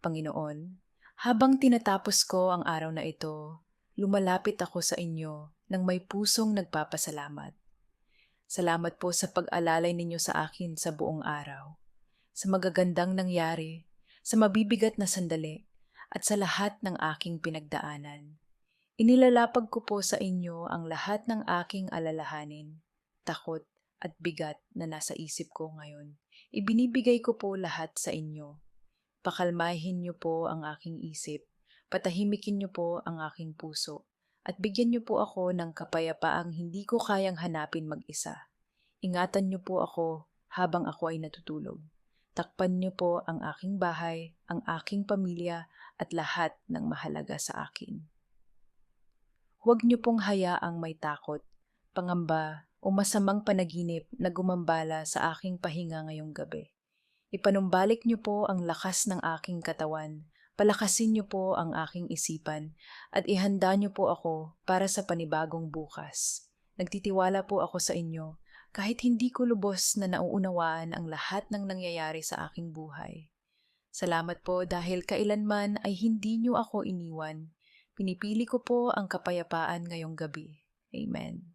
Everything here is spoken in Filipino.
Panginoon, habang tinatapos ko ang araw na ito, lumalapit ako sa inyo ng may pusong nagpapasalamat. Salamat po sa pag-alalay ninyo sa akin sa buong araw, sa magagandang nangyari, sa mabibigat na sandali, at sa lahat ng aking pinagdaanan. Inilalapag ko po sa inyo ang lahat ng aking alalahanin, takot at bigat na nasa isip ko ngayon. Ibinibigay ko po lahat sa inyo. Pakalmahin niyo po ang aking isip, patahimikin niyo po ang aking puso, at bigyan niyo po ako ng kapayapaang hindi ko kayang hanapin mag-isa. Ingatan niyo po ako habang ako ay natutulog. Takpan niyo po ang aking bahay, ang aking pamilya, at lahat ng mahalaga sa akin. Huwag niyo pong hayaang may takot, pangamba, o masamang panaginip na gumambala sa aking pahinga ngayong gabi. Ipanumbalik niyo po ang lakas ng aking katawan, palakasin niyo po ang aking isipan, at ihanda niyo po ako para sa panibagong bukas. Nagtitiwala po ako sa inyo, kahit hindi ko lubos na nauunawaan ang lahat ng nangyayari sa aking buhay. Salamat po dahil kailanman ay hindi niyo ako iniwan. Pinipili ko po ang kapayapaan ngayong gabi. Amen.